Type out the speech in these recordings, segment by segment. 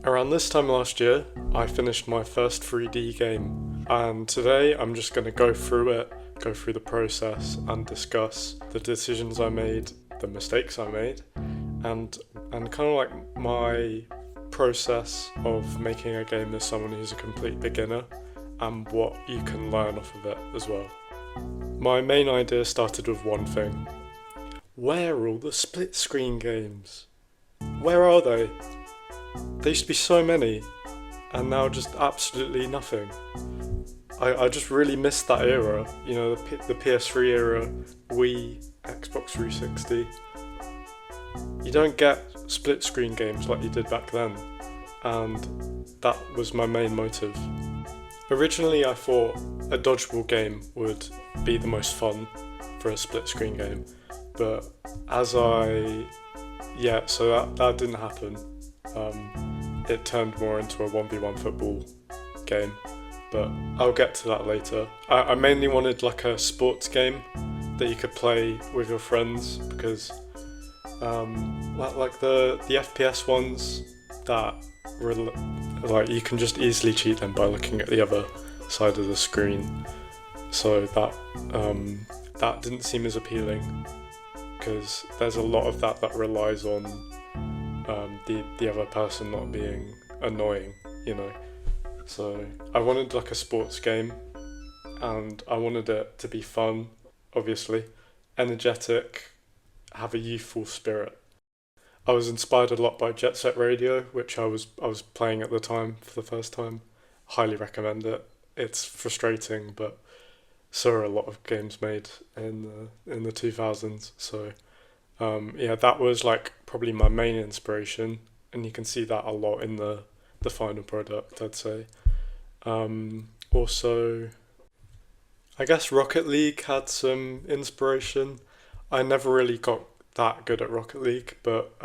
Around this time last year, I finished my first 3D game, and today I'm just going to go through it, go through the process and discuss the decisions I made, the mistakes I made, and kind of like my process of making a game as someone who's a complete beginner and what you can learn off of it as well. My main idea started with one thing. Where are all the split screen games? Where are they? There used to be so many, and now just absolutely nothing. I just really missed that era, you know, the PS3 era, Wii, Xbox 360. You don't get split screen games like you did back then, and that was my main motive. Originally I thought a dodgeball game would be the most fun for a split screen game, but so that didn't happen. It turned more into a 1v1 football game, but I'll get to that later. I mainly wanted like a sports game that you could play with your friends because like the FPS ones that were like you can just easily cheat them by looking at the other side of the screen, so that didn't seem as appealing because there's a lot of that relies on the other person not being annoying, you know. So I wanted like a sports game, and I wanted it to be fun, obviously, energetic, have a youthful spirit. I was inspired a lot by Jet Set Radio, which I was playing at the time for the first time. Highly recommend it. It's frustrating, but so are a lot of games made in the 2000s. So that was like probably my main inspiration, and you can see that a lot in the final product, I'd say. Also, I guess Rocket League had some inspiration. I never really got that good at Rocket League, but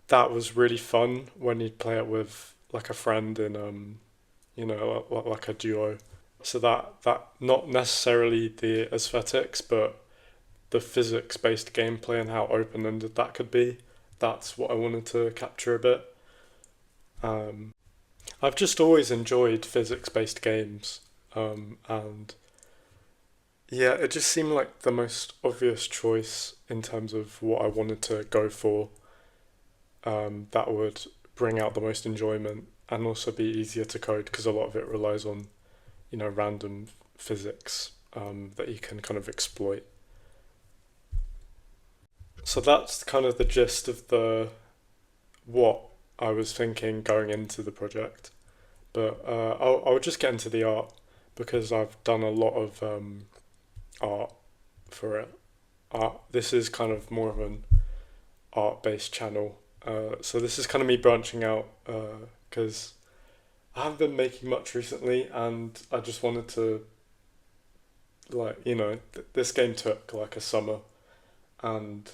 that was really fun when you'd play it with like a friend in like a duo. So that not necessarily the aesthetics, but the physics-based gameplay and how open-ended that could be. That's what I wanted to capture a bit. I've just always enjoyed physics-based games, and yeah, it just seemed like the most obvious choice in terms of what I wanted to go for, that would bring out the most enjoyment and also be easier to code because a lot of it relies on, you know, random physics that you can kind of exploit. So that's kind of the gist of what I was thinking going into the project. But I'll just get into the art because I've done a lot of art for it. This is kind of more of an art-based channel. So this is kind of me branching out because I haven't been making much recently, and I just wanted to, like, you know, this game took like a summer, and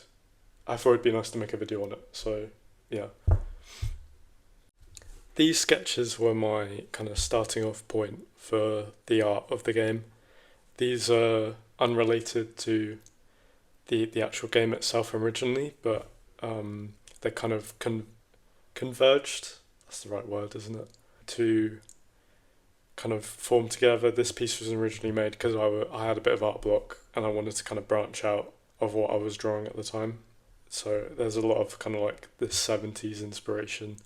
I thought it'd be nice to make a video on it. So yeah. These sketches were my kind of starting off point for the art of the game. These are unrelated to the actual game itself originally, but they kind of converged, that's the right word, isn't it? To kind of form together. This piece was originally made because I had a bit of art block and I wanted to kind of branch out of what I was drawing at the time. So there's a lot of kind of like this 70s inspiration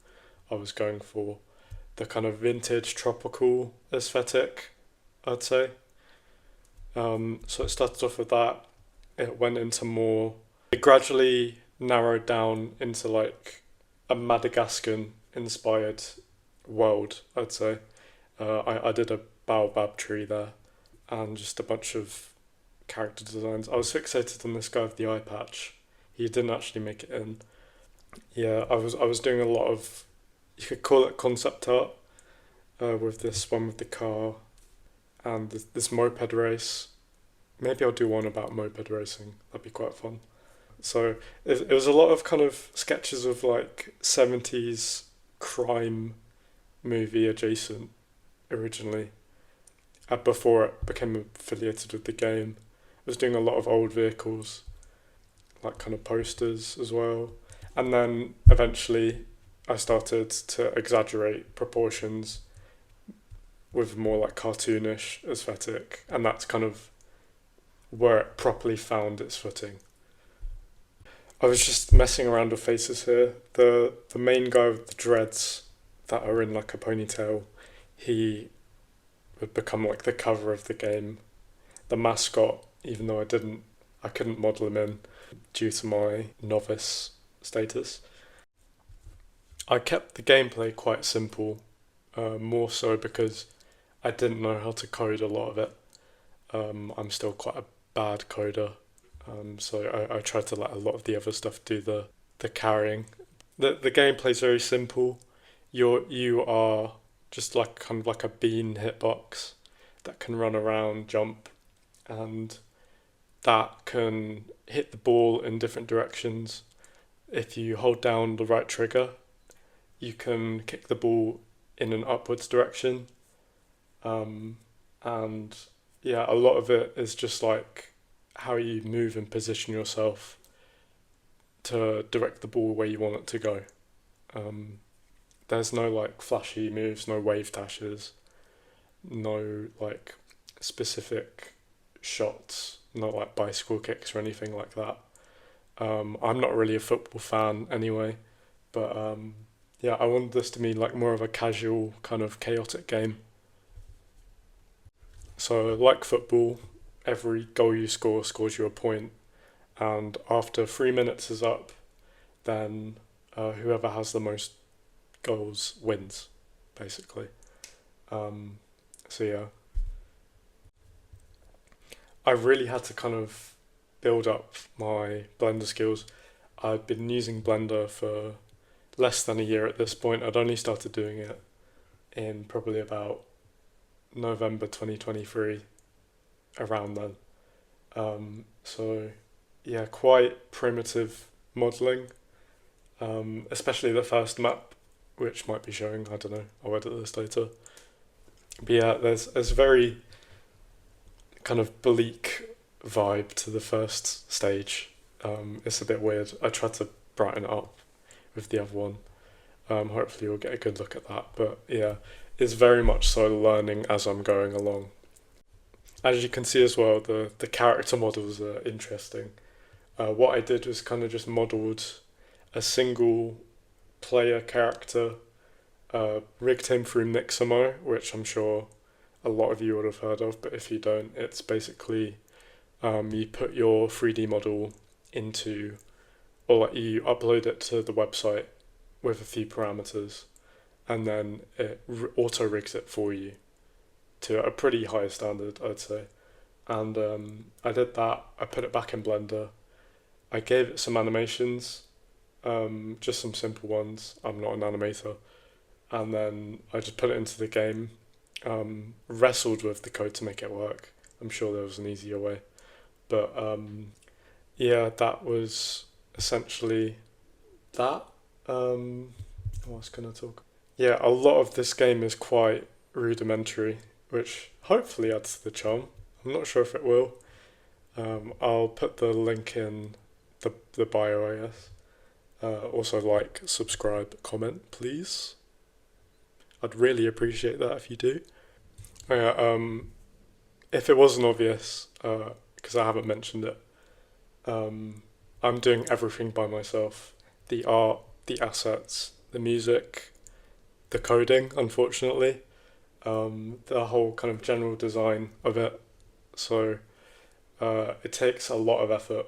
I was going for. The kind of vintage tropical aesthetic, I'd say. So it started off with that. It went into more. It gradually narrowed down into like a Madagascan inspired world, I'd say. I did a baobab tree there and just a bunch of character designs. I was fixated on this guy with the eye patch. He didn't actually make it in. Yeah, I was doing a lot of, you could call it concept art, with this one with the car and this moped race. Maybe I'll do one about moped racing. That'd be quite fun. So it was a lot of kind of sketches of like 70s crime movie adjacent originally, before it became affiliated with the game. I was doing a lot of old vehicles, like kind of posters as well. And then eventually I started to exaggerate proportions with more like cartoonish aesthetic, and that's kind of where it properly found its footing. I was just messing around with faces here. The main guy with the dreads that are in like a ponytail, he would become like the cover of the game. The mascot, even though I couldn't model him in due to my novice status. I kept the gameplay quite simple, more so because I didn't know how to code a lot of it. I'm still quite a bad coder, so I tried to let a lot of the other stuff do the carrying. The gameplay's very simple. You are just like kind of like a bean hitbox that can run around, jump, and that can hit the ball in different directions. If you hold down the right trigger, you can kick the ball in an upwards direction. And yeah, a lot of it is just like how you move and position yourself to direct the ball where you want it to go. There's no like flashy moves, no wave dashes, no like specific shots, no like bicycle kicks or anything like that. I'm not really a football fan anyway, but yeah, I wanted this to be like more of a casual kind of chaotic game. So like football, every goal you score scores you a point, and after 3 minutes is up, then whoever has the most goals wins, basically. So yeah, I really had to kind of build up my Blender skills. I'd been using Blender for less than a year at this point. I'd only started doing it in probably about November 2023, around then. So yeah, quite primitive modelling, especially the first map, which might be showing, I don't know, I'll edit this later. But yeah, there's a very kind of bleak vibe to the first stage. It's a bit weird. I tried to brighten it up with the other one. Hopefully you'll get a good look at that. But yeah, it's very much so learning as I'm going along. As you can see as well, the character models are interesting. What I did was kind of just modelled a single player character, rigged him through Mixamo, which I'm sure a lot of you would have heard of, but if you don't, it's basically you put your 3D model into, or like you upload it to the website with a few parameters, and then it auto rigs it for you to a pretty high standard, I'd say. And I did that. I put it back in Blender. I gave it some animations, just some simple ones. I'm not an animator. And then I just put it into the game. Wrestled with the code to make it work. I'm sure there was an easier way. But yeah, that was essentially that. What was I going to talk? Yeah, a lot of this game is quite rudimentary, which hopefully adds to the charm. I'm not sure if it will. I'll put the link in the bio, I guess. Also like, subscribe, comment, please. I'd really appreciate that if you do. Oh yeah, if it wasn't obvious, because I haven't mentioned it, I'm doing everything by myself. The art, the assets, the music, the coding, unfortunately, the whole kind of general design of it. So it takes a lot of effort,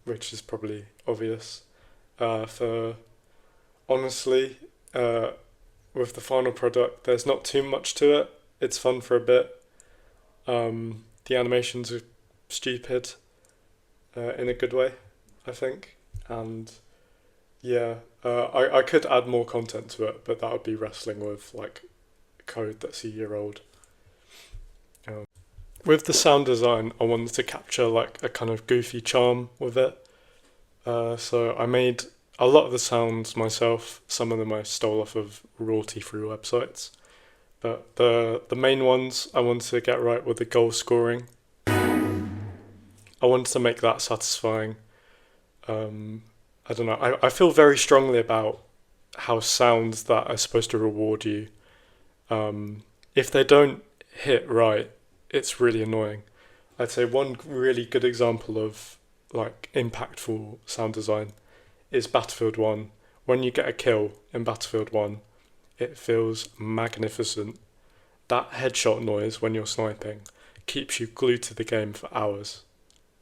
which is probably obvious. For honestly, with the final product, there's not too much to it. It's fun for a bit. The animations are stupid, in a good way, I think. And yeah, I could add more content to it, but that would be wrestling with like code that's a year old. With the sound design, I wanted to capture like a kind of goofy charm with it. So I made a lot of the sounds myself. Some of them I stole off of royalty-free websites. But the main ones I wanted to get right were the goal scoring. I wanted to make that satisfying. I don't know. I feel very strongly about how sounds that are supposed to reward you, if they don't hit right, it's really annoying. I'd say one really good example of like impactful sound design is Battlefield 1. When you get a kill in Battlefield 1, it feels magnificent. That headshot noise when you're sniping keeps you glued to the game for hours,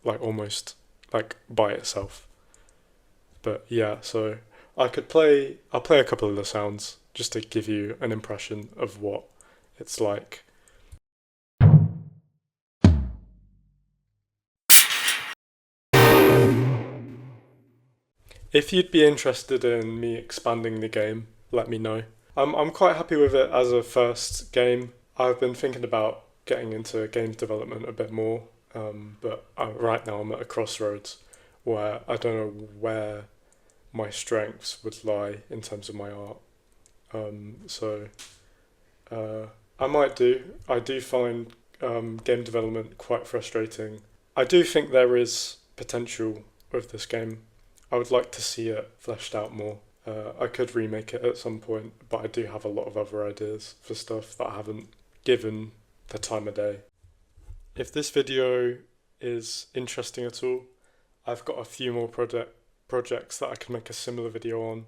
like almost like by itself. But yeah, so I'll play a couple of the sounds just to give you an impression of what it's like. If you'd be interested in me expanding the game, let me know. I'm quite happy with it as a first game. I've been thinking about getting into games development a bit more, but right now I'm at a crossroads where I don't know where my strengths would lie in terms of my art. So I might do. I do find game development quite frustrating. I do think there is potential with this game. I would like to see it fleshed out more. I could remake it at some point, but I do have a lot of other ideas for stuff that I haven't given the time of day. If this video is interesting at all, I've got a few more projects that I can make a similar video on,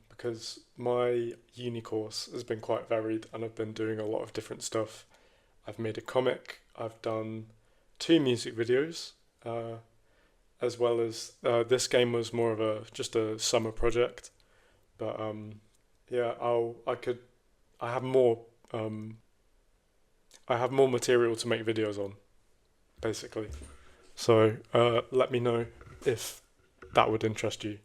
because my uni course has been quite varied and I've been doing a lot of different stuff. I've made a comic, I've done 2 music videos, as well as this game was more of just a summer project. But yeah, I have more material to make videos on, basically. So let me know if that would interest you.